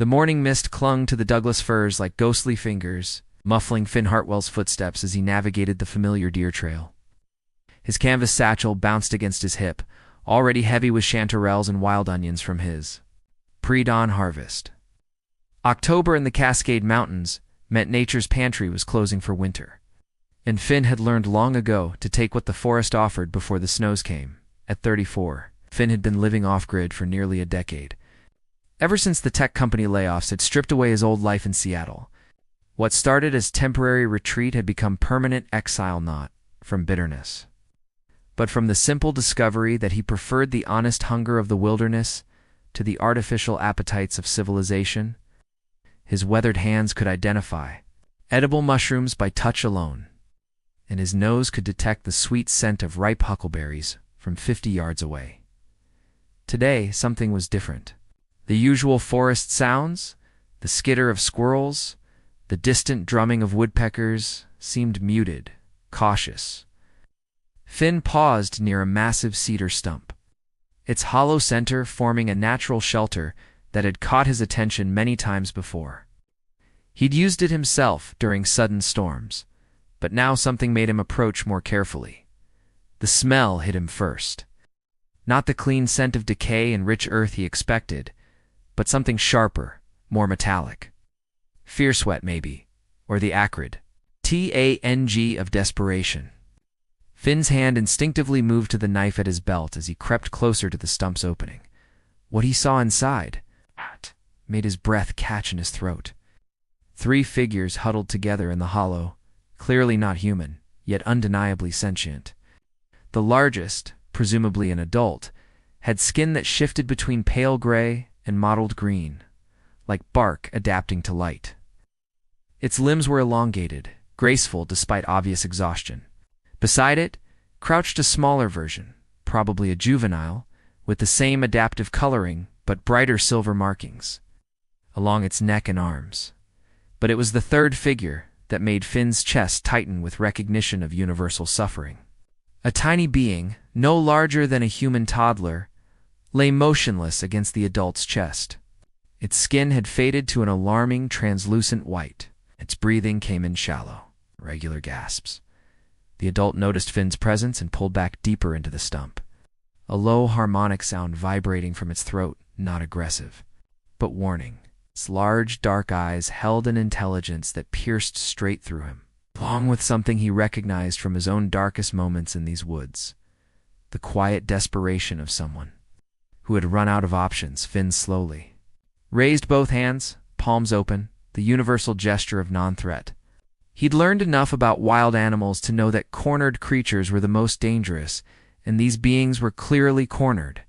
The morning mist clung to the Douglas firs like ghostly fingers, muffling Finn Hartwell's footsteps as he navigated the familiar deer trail. His canvas satchel bounced against his hip, already heavy with chanterelles and wild onions from his pre-dawn harvest. October in the Cascade Mountains meant nature's pantry was closing for winter, and Finn had learned long ago to take what the forest offered before the snows came. At 34, Finn had been living off-grid for nearly a decade. Ever since the tech company layoffs had stripped away his old life in Seattle, what started as temporary retreat had become permanent exile, not from bitterness, but from the simple discovery that he preferred the honest hunger of the wilderness to the artificial appetites of civilization. His weathered hands could identify edible mushrooms by touch alone, and his nose could detect the sweet scent of ripe huckleberries from 50 yards away. Today, something was different. The usual forest sounds, the skitter of squirrels, the distant drumming of woodpeckers, seemed muted, cautious. Finn paused near a massive cedar stump, its hollow center forming a natural shelter that had caught his attention many times before. He'd used it himself during sudden storms, but now something made him approach more carefully. The smell hit him first. Not the clean scent of decay and rich earth he expected, but something sharper, more metallic. Fear sweat, maybe, or the acrid tang of desperation. Finn's hand instinctively moved to the knife at his belt as he crept closer to the stump's opening. What he saw inside made his breath catch in his throat. 3 figures huddled together in the hollow, clearly not human, yet undeniably sentient. The largest, presumably an adult, had skin that shifted between pale gray and mottled green, like bark adapting to light. Its limbs were elongated, graceful despite obvious exhaustion. Beside it, crouched a smaller version, probably a juvenile, with the same adaptive coloring but brighter silver markings along its neck and arms. But it was the third figure that made Finn's chest tighten with recognition of universal suffering. A tiny being, no larger than a human toddler, lay motionless against the adult's chest. Its skin had faded to an alarming, translucent white. Its breathing came in shallow, regular gasps. The adult noticed Finn's presence and pulled back deeper into the stump, a low harmonic sound vibrating from its throat, not aggressive, but warning. Its large, dark eyes held an intelligence that pierced straight through him, along with something he recognized from his own darkest moments in these woods. The quiet desperation of someone who had run out of options. Finn slowly raised both hands, palms open, the universal gesture of non-threat. He'd learned enough about wild animals to know that cornered creatures were the most dangerous, and these beings were clearly cornered.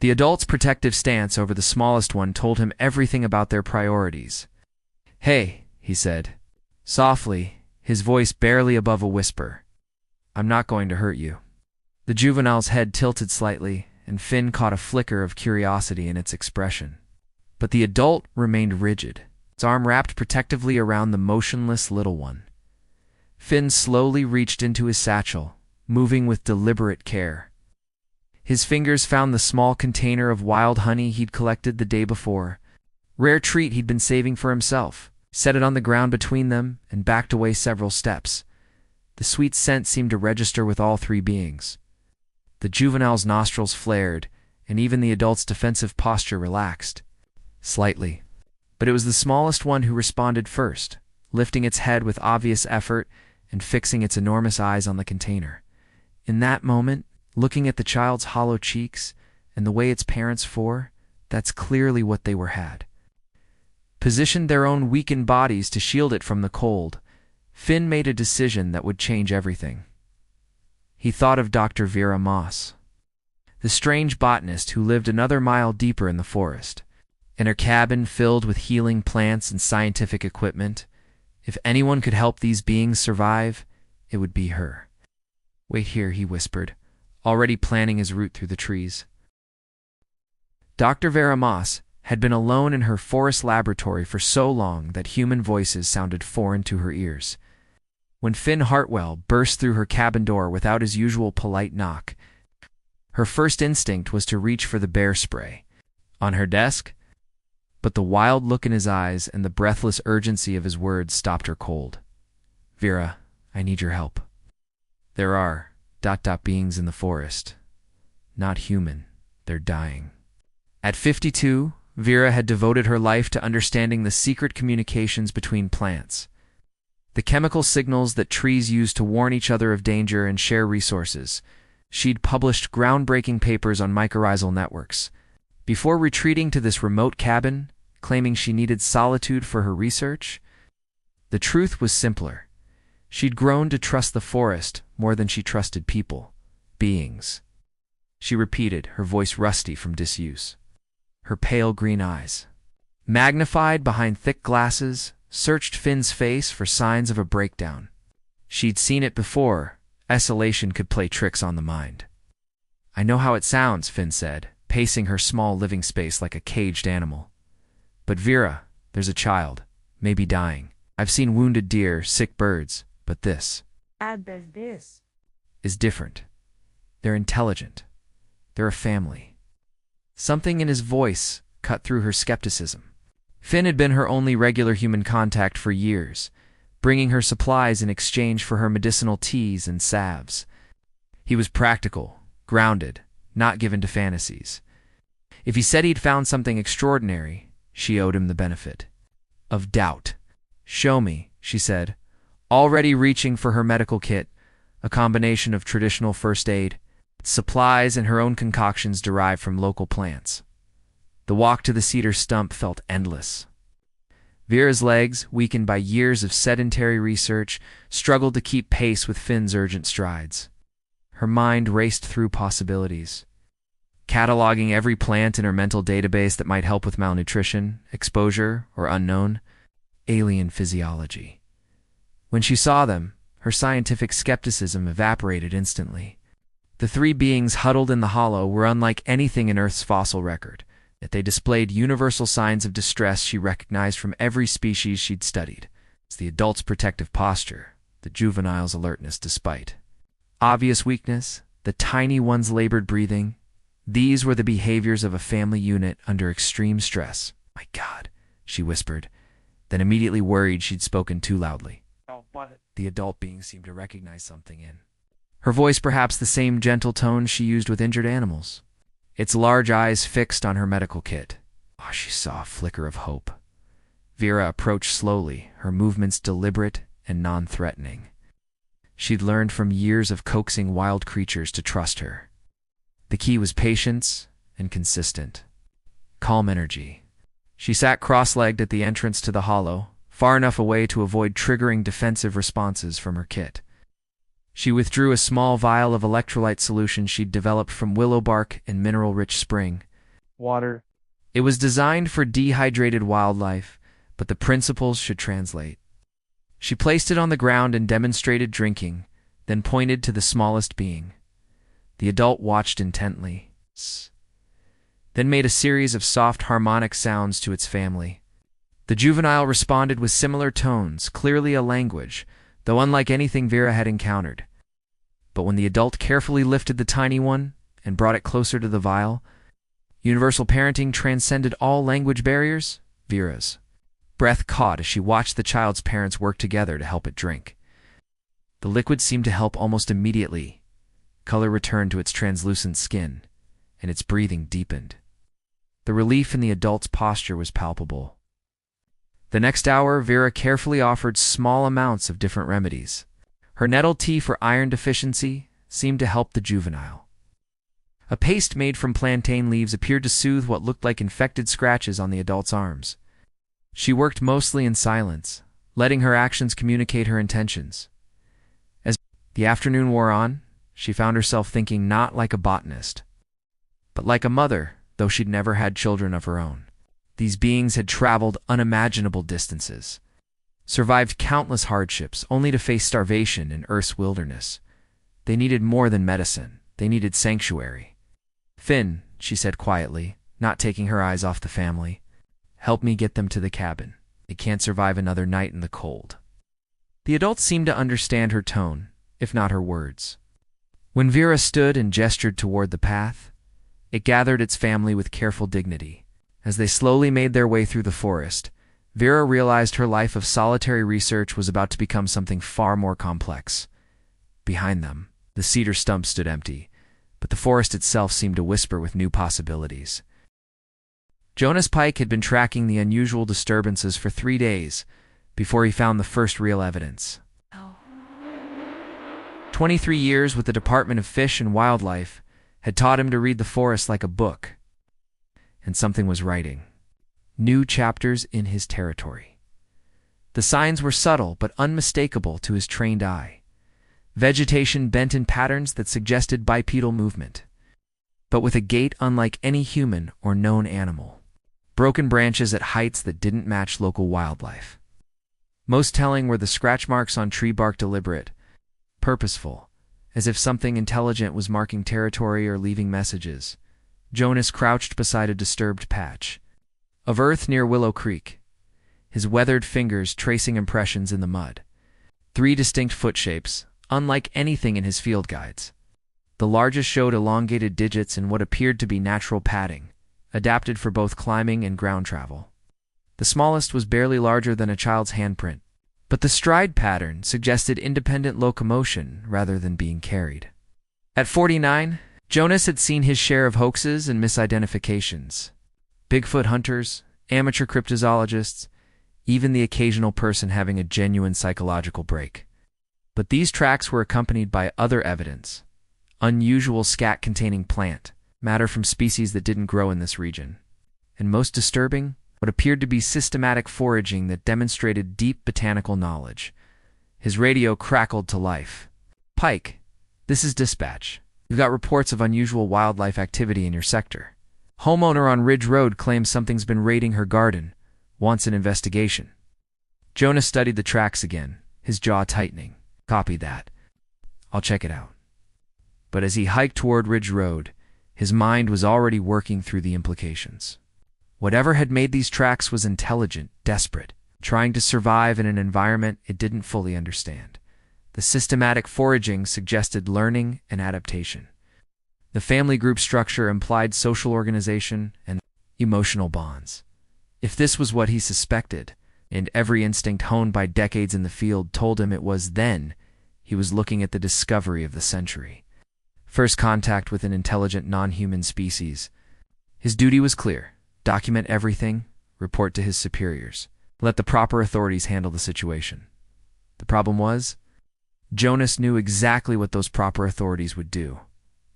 The adult's protective stance over the smallest one told him everything about their priorities. "Hey," he said, softly, his voice barely above a whisper. "I'm not going to hurt you." The juvenile's head tilted slightly, and Finn caught a flicker of curiosity in its expression. But the adult remained rigid, its arm wrapped protectively around the motionless little one. Finn slowly reached into his satchel, moving with deliberate care. His fingers found the small container of wild honey he'd collected the day before, rare treat he'd been saving for himself, set it on the ground between them, and backed away several steps. The sweet scent seemed to register with all 3 beings. The juvenile's nostrils flared, and even the adult's defensive posture relaxed. Slightly. But it was the smallest one who responded first, lifting its head with obvious effort and fixing its enormous eyes on the container. In that moment, looking at the child's hollow cheeks and the way its parents that's clearly what they had. Positioned their own weakened bodies to shield it from the cold, Finn made a decision that would change everything. He thought of Dr. Vera Moss, the strange botanist who lived another mile deeper in the forest. In her cabin filled with healing plants and scientific equipment, if anyone could help these beings survive, it would be her. "Wait here," he whispered, already planning his route through the trees. Dr. Vera Moss had been alone in her forest laboratory for so long that human voices sounded foreign to her ears. When Finn Hartwell burst through her cabin door without his usual polite knock, her first instinct was to reach for the bear spray. On her desk, but the wild look in his eyes and the breathless urgency of his words stopped her cold. "Vera, I need your help. There are beings in the forest. Not human. They're dying." At 52, Vera had devoted her life to understanding the secret communications between plants, the chemical signals that trees use to warn each other of danger and share resources. She'd published groundbreaking papers on mycorrhizal networks. Before retreating to this remote cabin, claiming she needed solitude for her research, the truth was simpler. She'd grown to trust the forest more than she trusted people, beings. She repeated, her voice rusty from disuse. Her pale green eyes, magnified behind thick glasses, searched Finn's face for signs of a breakdown. She'd seen it before. Isolation could play tricks on the mind. "I know how it sounds," Finn said, pacing her small living space like a caged animal. "But Vera, there's a child, maybe dying. I've seen wounded deer, sick birds, but this is different. They're intelligent. They're a family." Something in his voice cut through her skepticism. Finn had been her only regular human contact for years, bringing her supplies in exchange for her medicinal teas and salves. He was practical, grounded, not given to fantasies. If he said he'd found something extraordinary, she owed him the benefit of doubt. "Show me," she said, already reaching for her medical kit, a combination of traditional first aid, supplies, and her own concoctions derived from local plants. The walk to the cedar stump felt endless. Vera's legs, weakened by years of sedentary research, struggled to keep pace with Finn's urgent strides. Her mind raced through possibilities, cataloging every plant in her mental database that might help with malnutrition, exposure, or unknown alien physiology. When she saw them, her scientific skepticism evaporated instantly. The three beings huddled in the hollow were unlike anything in Earth's fossil record, yet they displayed universal signs of distress she recognized from every species she'd studied. It's the adult's protective posture, the juvenile's alertness despite obvious weakness, the tiny one's labored breathing. These were the behaviors of a family unit under extreme stress. "My God," she whispered, then immediately worried she'd spoken too loudly. The adult being seemed to recognize something in her voice, perhaps the same gentle tone she used with injured animals. Its large eyes fixed on her medical kit. She saw a flicker of hope. Vera approached slowly, her movements deliberate and non-threatening. She'd learned from years of coaxing wild creatures to trust her. The key was patience and consistent. Calm energy. She sat cross-legged at the entrance to the hollow, far enough away to avoid triggering defensive responses from her kit. She withdrew a small vial of electrolyte solution she'd developed from willow bark and mineral-rich spring water. It was designed for dehydrated wildlife, but the principles should translate. She placed it on the ground and demonstrated drinking, then pointed to the smallest being. The adult watched intently, then made a series of soft harmonic sounds to its family. The juvenile responded with similar tones, clearly a language, though unlike anything Vera had encountered. But when the adult carefully lifted the tiny one and brought it closer to the vial, universal parenting transcended all language barriers. Vera's breath caught as she watched the child's parents work together to help it drink. The liquid seemed to help almost immediately. Color returned to its translucent skin, and its breathing deepened. The relief in the adult's posture was palpable. The next hour, Vera carefully offered small amounts of different remedies. Her nettle tea for iron deficiency seemed to help the juvenile. A paste made from plantain leaves appeared to soothe what looked like infected scratches on the adult's arms. She worked mostly in silence, letting her actions communicate her intentions. As the afternoon wore on, she found herself thinking not like a botanist, but like a mother, though she'd never had children of her own. These beings had traveled unimaginable distances, survived countless hardships, only to face starvation in Earth's wilderness. They needed more than medicine. They needed sanctuary. "Finn," she said quietly, not taking her eyes off the family, "help me get them to the cabin. They can't survive another night in the cold." The adults seemed to understand her tone, if not her words. When Vera stood and gestured toward the path, it gathered its family with careful dignity, As they slowly made their way through the forest, Vera realized her life of solitary research was about to become something far more complex. Behind them, the cedar stump stood empty, but the forest itself seemed to whisper with new possibilities. Jonas Pike had been tracking the unusual disturbances for 3 days before he found the first real evidence. 23 years with the Department of Fish and Wildlife had taught him to read the forest like a book, and something was writing. New chapters in his territory. The signs were subtle but unmistakable to his trained eye. Vegetation bent in patterns that suggested bipedal movement, but with a gait unlike any human or known animal. Broken branches at heights that didn't match local wildlife. Most telling were the scratch marks on tree bark, deliberate, purposeful, as if something intelligent was marking territory or leaving messages. Jonas crouched beside a disturbed patch of earth near Willow Creek, his weathered fingers tracing impressions in the mud. 3 distinct foot shapes, unlike anything in his field guides. The largest showed elongated digits in what appeared to be natural padding, adapted for both climbing and ground travel. The smallest was barely larger than a child's handprint, but the stride pattern suggested independent locomotion rather than being carried. At 49, Jonas had seen his share of hoaxes and misidentifications. Bigfoot hunters, amateur cryptozoologists, even the occasional person having a genuine psychological break. But these tracks were accompanied by other evidence. Unusual scat-containing plant, matter from species that didn't grow in this region. And most disturbing, what appeared to be systematic foraging that demonstrated deep botanical knowledge. His radio crackled to life. "Pike, this is dispatch. You've got reports of unusual wildlife activity in your sector. Homeowner on Ridge Road claims something's been raiding her garden. Wants an investigation." Jonas studied the tracks again, his jaw tightening. "Copy that. I'll check it out." But as he hiked toward Ridge Road, his mind was already working through the implications. Whatever had made these tracks was intelligent, desperate, trying to survive in an environment it didn't fully understand. The systematic foraging suggested learning and adaptation. The family group structure implied social organization and emotional bonds. If this was what he suspected, and every instinct honed by decades in the field told him it was, then he was looking at the discovery of the century. First contact with an intelligent non-human species. His duty was clear. Document everything, report to his superiors. Let the proper authorities handle the situation. The problem was, Jonas knew exactly what those proper authorities would do.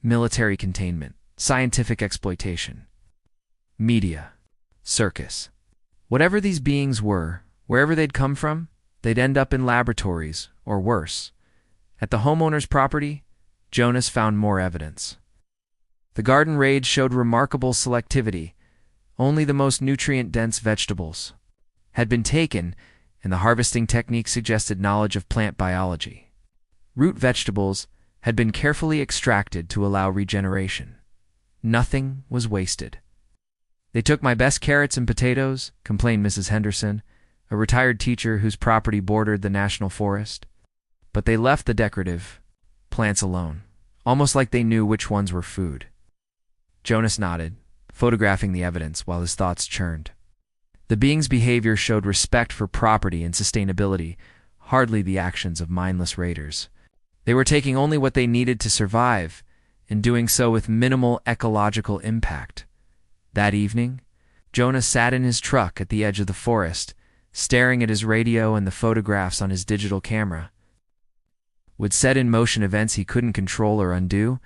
Military containment, scientific exploitation, media, circus. Whatever these beings were, wherever they'd come from, they'd end up in laboratories, or worse. At the homeowner's property, Jonas found more evidence. The garden raid showed remarkable selectivity. Only the most nutrient-dense vegetables had been taken, and the harvesting technique suggested knowledge of plant biology. Root vegetables had been carefully extracted to allow regeneration. Nothing was wasted. "They took my best carrots and potatoes," complained Mrs. Henderson, a retired teacher whose property bordered the national forest. "But they left the decorative plants alone, almost like they knew which ones were food." Jonas nodded, photographing the evidence while his thoughts churned. The being's behavior showed respect for property and sustainability, hardly the actions of mindless raiders. They were taking only what they needed to survive, and doing so with minimal ecological impact. That evening, Jonas sat in his truck at the edge of the forest, staring at his radio and the photographs on his digital camera. Would set in motion events he couldn't control or undo,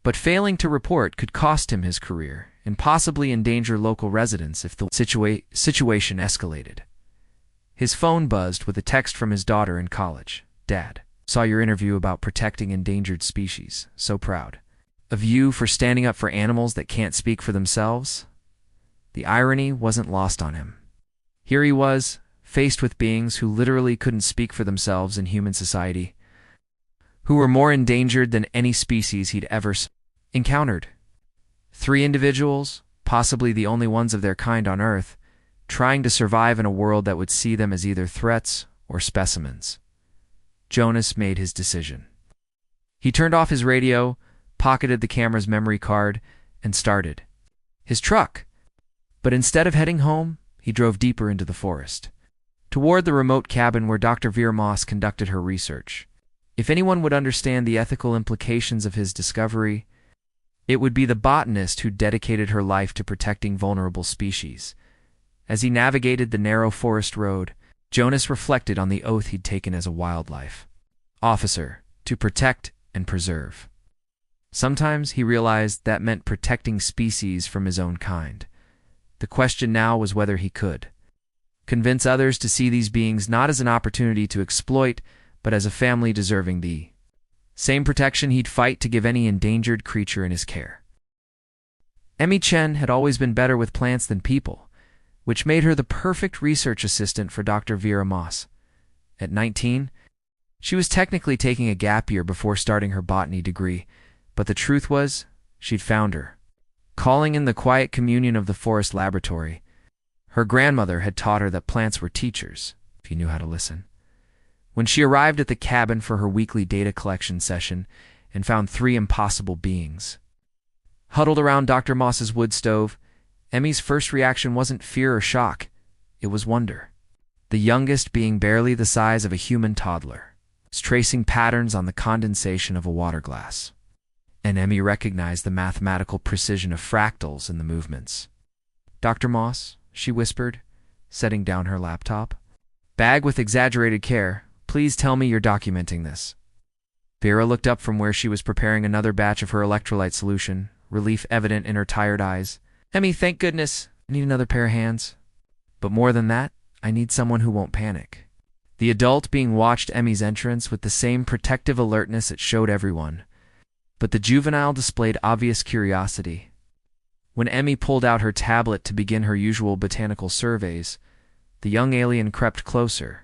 but failing to report could cost him his career and possibly endanger local residents if the situation escalated. His phone buzzed with a text from his daughter in college. "Dad, saw your interview about protecting endangered species. So proud of you for standing up for animals that can't speak for themselves." The irony wasn't lost on him. Here he was, faced with beings who literally couldn't speak for themselves in human society, who were more endangered than any species he'd ever encountered. 3 individuals, possibly the only ones of their kind on Earth, trying to survive in a world that would see them as either threats or specimens. Jonas made his decision. He turned off his radio, pocketed the camera's memory card, and started his truck. But instead of heading home, he drove deeper into the forest, toward the remote cabin where Dr. Vera Moss conducted her research. If anyone would understand the ethical implications of his discovery, it would be the botanist who dedicated her life to protecting vulnerable species. As he navigated the narrow forest road, Jonas reflected on the oath he'd taken as a wildlife officer, to protect and preserve. Sometimes he realized that meant protecting species from his own kind. The question now was whether he could convince others to see these beings not as an opportunity to exploit, but as a family deserving the same protection he'd fight to give any endangered creature in his care. Emmy Chen had always been better with plants than people, which made her the perfect research assistant for Dr. Vera Moss. At 19, she was technically taking a gap year before starting her botany degree, but the truth was, she'd found her. Calling in the quiet communion of the forest laboratory, her grandmother had taught her that plants were teachers, if you knew how to listen. When she arrived at the cabin for her weekly data collection session and found 3 impossible beings huddled around Dr. Moss's wood stove, Emmy's first reaction wasn't fear or shock, it was wonder. The youngest being barely the size of a human toddler, was tracing patterns on the condensation of a water glass. And Emmy recognized the mathematical precision of fractals in the movements. "Dr. Moss," she whispered, setting down her laptop. "Bag with exaggerated care. Please tell me you're documenting this." Vera looked up from where she was preparing another batch of her electrolyte solution, relief evident in her tired eyes. "Emmy, thank goodness. I need another pair of hands. But more than that, I need someone who won't panic." The adult being watched Emmy's entrance with the same protective alertness it showed everyone, but the juvenile displayed obvious curiosity. When Emmy pulled out her tablet to begin her usual botanical surveys, the young alien crept closer,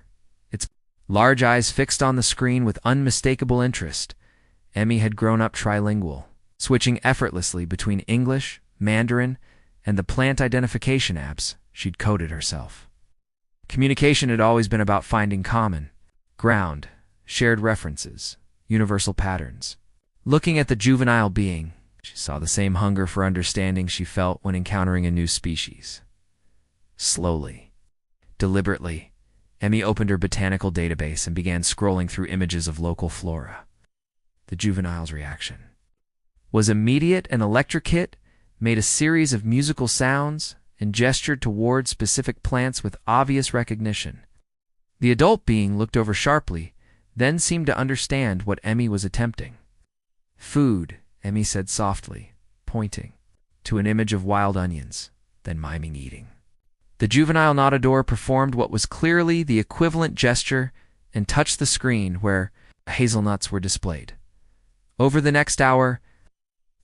its large eyes fixed on the screen with unmistakable interest. Emmy had grown up trilingual, switching effortlessly between English, Mandarin, and the plant identification apps she'd coded herself. Communication had always been about finding common ground, shared references, universal patterns. Looking at the juvenile being, she saw the same hunger for understanding she felt when encountering a new species. Slowly, deliberately, Emmy opened her botanical database and began scrolling through images of local flora. The juvenile's reaction was immediate and electrocute, made a series of musical sounds, and gestured toward specific plants with obvious recognition. The adult being looked over sharply, then seemed to understand what Emmy was attempting. "Food," Emmy said softly, pointing to an image of wild onions, then miming eating. The juvenile Notador performed what was clearly the equivalent gesture and touched the screen where hazelnuts were displayed. Over the next hour,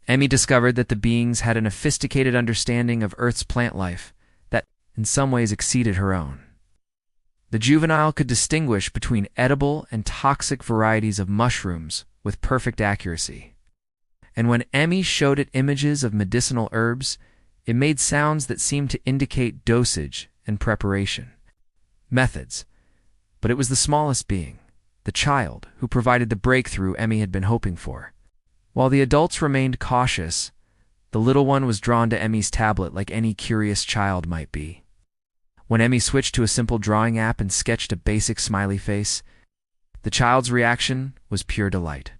Emmy discovered that the beings had an sophisticated understanding of Earth's plant life that, in some ways, exceeded her own. The juvenile could distinguish between edible and toxic varieties of mushrooms with perfect accuracy. And when Emmy showed it images of medicinal herbs, it made sounds that seemed to indicate dosage and preparation methods. But it was the smallest being, the child, who provided the breakthrough Emmy had been hoping for. While the adults remained cautious, the little one was drawn to Emmy's tablet like any curious child might be. When Emmy switched to a simple drawing app and sketched a basic smiley face, the child's reaction was pure delight.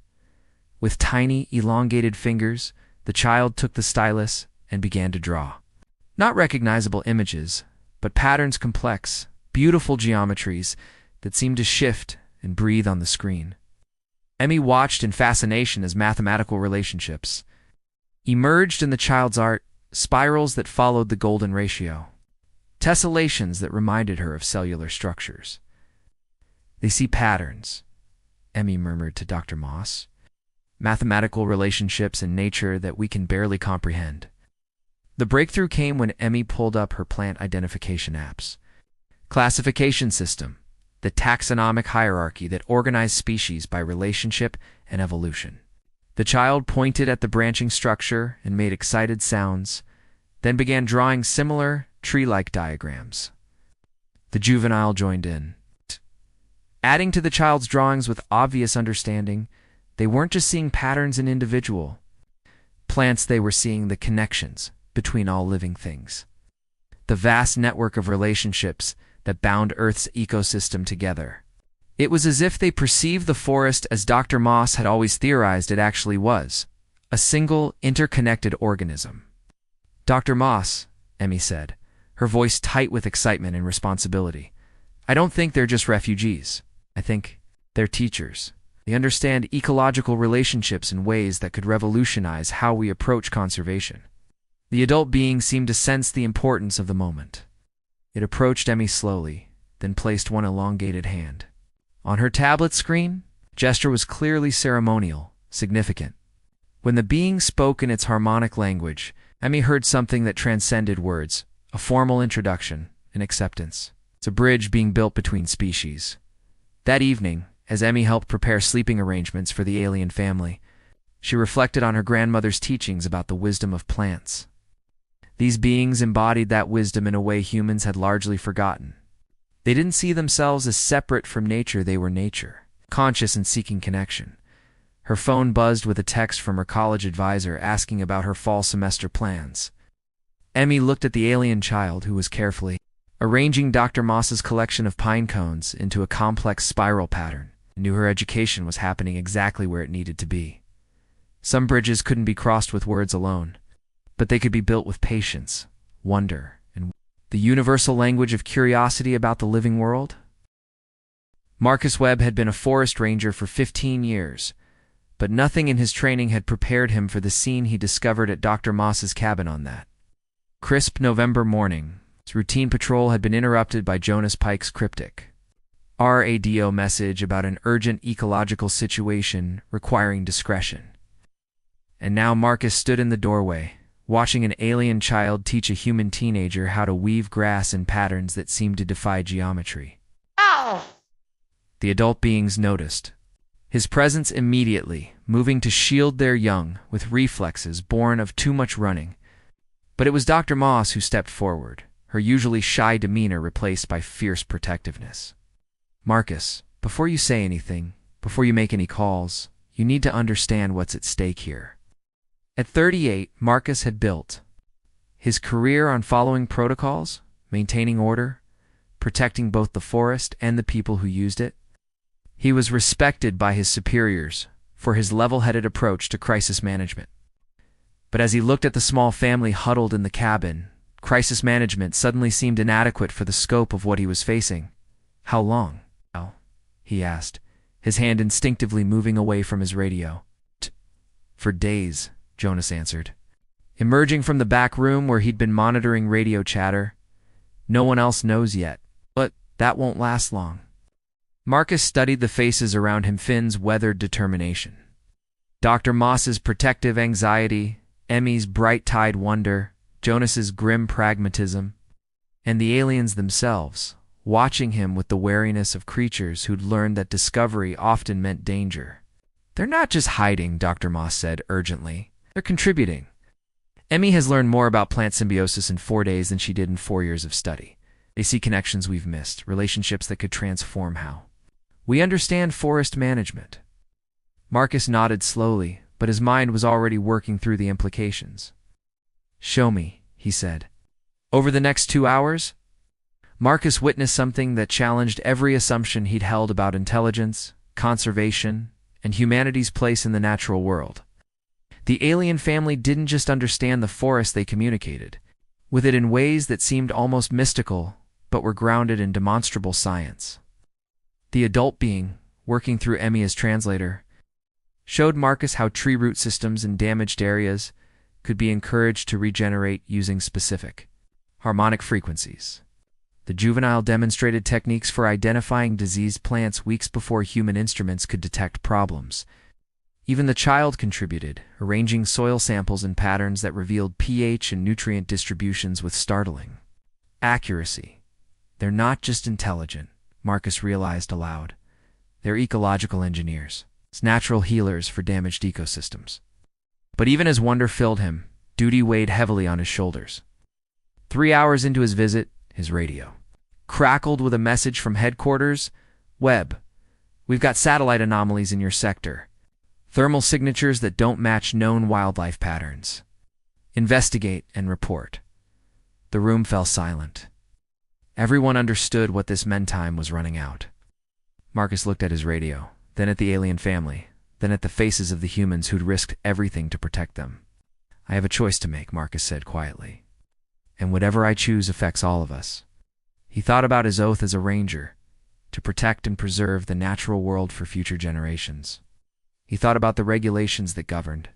With tiny, elongated fingers, the child took the stylus and began to draw. Not recognizable images, but patterns complex, beautiful geometries that seemed to shift and breathe on the screen. Emmy watched in fascination as mathematical relationships emerged in the child's art, spirals that followed the golden ratio, tessellations that reminded her of cellular structures. "They see patterns," Emmy murmured to Dr. Moss. "Mathematical relationships in nature that we can barely comprehend." The breakthrough came when Emmy pulled up her plant identification apps. Classification system, the taxonomic hierarchy that organized species by relationship and evolution. The child pointed at the branching structure and made excited sounds, then began drawing similar, tree-like diagrams. The juvenile joined in. Adding to the child's drawings with obvious understanding, they weren't just seeing patterns in individual plants, they were seeing the connections between all living things. the vast network of relationships that bound Earth's ecosystem together. It was as if they perceived the forest as Dr. Moss had always theorized it actually was, a single, interconnected organism. "Dr. Moss," Emmy said, her voice tight with excitement and responsibility, "I don't think they're just refugees. I think they're teachers. They understand ecological relationships in ways that could revolutionize how we approach conservation." The adult being seemed to sense the importance of the moment. It approached Emmy slowly, then placed one elongated hand. On her tablet screen, the gesture was clearly ceremonial, significant. When the being spoke in its harmonic language, Emmy heard something that transcended words, a formal introduction, an acceptance. It's a bridge being built between species. That evening, as Emmy helped prepare sleeping arrangements for the alien family, she reflected on her grandmother's teachings about the wisdom of plants. These beings embodied that wisdom in a way humans had largely forgotten. They didn't see themselves as separate from nature, they were nature, conscious and seeking connection. Her phone buzzed with a text from her college advisor asking about her fall semester plans. Emmy looked at the alien child who was carefully arranging Dr. Moss's collection of pine cones into a complex spiral pattern, and knew her education was happening exactly where it needed to be. Some bridges couldn't be crossed with words alone, but they could be built with patience, wonder, and the universal language of curiosity about the living world. Marcus Webb had been a forest ranger for 15 years, but nothing in his training had prepared him for the scene he discovered at Dr. Moss's cabin on that crisp November morning. His routine patrol had been interrupted by Jonas Pike's cryptic RADO message about an urgent ecological situation requiring discretion. And now Marcus stood in the doorway, watching an alien child teach a human teenager how to weave grass in patterns that seemed to defy geometry. Ow! The adult beings noticed his presence immediately, moving to shield their young with reflexes born of too much running. But it was Dr. Moss who stepped forward, her usually shy demeanor replaced by fierce protectiveness. "Marcus, before you say anything, before you make any calls, you need to understand what's at stake here." At 38, Marcus had built his career on following protocols, maintaining order, protecting both the forest and the people who used it. He was respected by his superiors for his level-headed approach to crisis management. But as he looked at the small family huddled in the cabin, crisis management suddenly seemed inadequate for the scope of what he was facing. "How long?" he asked, his hand instinctively moving away from his radio. "For days," Jonas answered, emerging from the back room where he'd been monitoring radio chatter. "No one else knows yet, but that won't last long." Marcus studied the faces around him, Finn's weathered determination, Dr. Moss's protective anxiety, Emmy's bright-eyed wonder, Jonas's grim pragmatism, and the aliens themselves, watching him with the wariness of creatures who'd learned that discovery often meant danger. "They're not just hiding," Dr. Moss said urgently. "They're contributing. Emmy has learned more about plant symbiosis in 4 days than she did in 4 years of study. They see connections we've missed, relationships that could transform how we understand forest management." Marcus nodded slowly, but his mind was already working through the implications. "Show me," he said. Over the next 2 hours, Marcus witnessed something that challenged every assumption he'd held about intelligence, conservation, and humanity's place in the natural world. The alien family didn't just understand the forest, they communicated with it in ways that seemed almost mystical, but were grounded in demonstrable science. The adult being, working through Emmy as translator, showed Marcus how tree root systems in damaged areas could be encouraged to regenerate using specific harmonic frequencies. The juvenile demonstrated techniques for identifying diseased plants weeks before human instruments could detect problems. Even the child contributed, arranging soil samples in patterns that revealed pH and nutrient distributions with startling accuracy. "They're not just intelligent," Marcus realized aloud. "They're ecological engineers, natural healers for damaged ecosystems." But even as wonder filled him, duty weighed heavily on his shoulders. 3 hours into his visit, his radio crackled with a message from headquarters. "Webb, we've got satellite anomalies in your sector. Thermal signatures that don't match known wildlife patterns. Investigate and report." The room fell silent. Everyone understood what this meant. Time was running out. Marcus looked at his radio, then at the alien family, then at the faces of the humans who'd risked everything to protect them. I have a choice to make, Marcus said quietly. And whatever I choose affects all of us. He thought about his oath as a ranger, to protect and preserve the natural world for future generations. He thought about the regulations that governed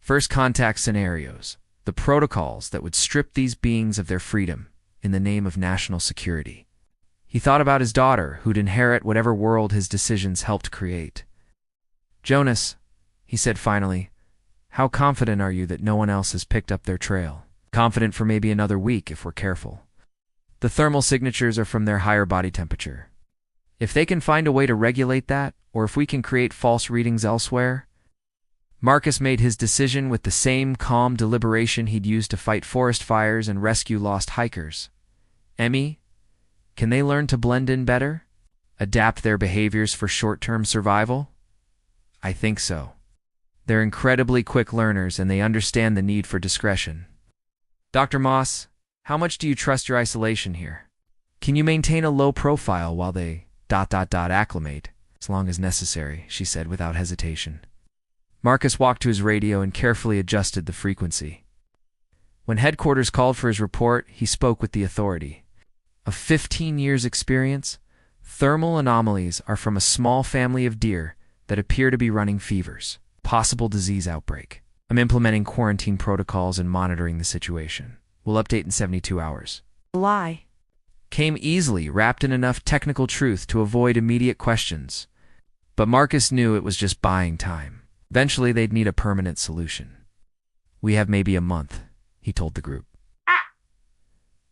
first contact scenarios, the protocols that would strip these beings of their freedom in the name of national security. He thought about his daughter, who'd inherit whatever world his decisions helped create. Jonas, he said finally, how confident are you that no one else has picked up their trail? Confident for maybe another week if we're careful. The thermal signatures are from their higher body temperature. If they can find a way to regulate that, or if we can create false readings elsewhere. Marcus made his decision with the same calm deliberation he'd used to fight forest fires and rescue lost hikers. Emmy, can they learn to blend in better? Adapt their behaviors for short-term survival? I think so. They're incredibly quick learners and they understand the need for discretion. Dr. Moss, how much do you trust your isolation here? Can you maintain a low profile while they acclimate? As long as necessary, she said without hesitation. Marcus walked to his radio and carefully adjusted the frequency. When headquarters called for his report, he spoke with the authority. Of 15 years' experience, thermal anomalies are from a small family of deer that appear to be running fevers. Possible disease outbreak. I'm implementing quarantine protocols and monitoring the situation. We'll update in 72 hours. Lie. Came easily, wrapped in enough technical truth to avoid immediate questions. But Marcus knew it was just buying time. Eventually, they'd need a permanent solution. We have maybe a month, he told the group.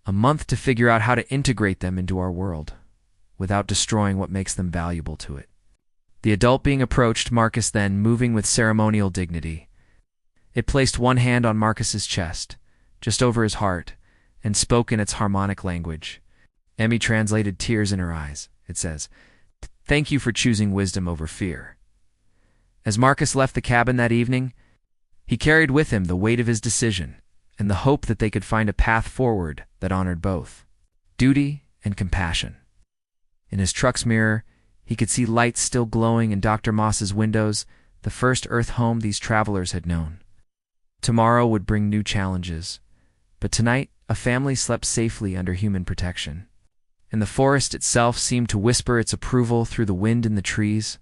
A month to figure out how to integrate them into our world, without destroying what makes them valuable to it. The adult being approached, Marcus then, moving with ceremonial dignity. It placed one hand on Marcus's chest, just over his heart, and spoke in its harmonic language. Emmy translated, tears in her eyes. It says, "Thank you for choosing wisdom over fear." As Marcus left the cabin that evening, he carried with him the weight of his decision and the hope that they could find a path forward that honored both duty and compassion. In his truck's mirror, he could see lights still glowing in Dr. Moss's windows, the first Earth home these travelers had known. Tomorrow would bring new challenges, but tonight a family slept safely under human protection. And the forest itself seemed to whisper its approval through the wind in the trees.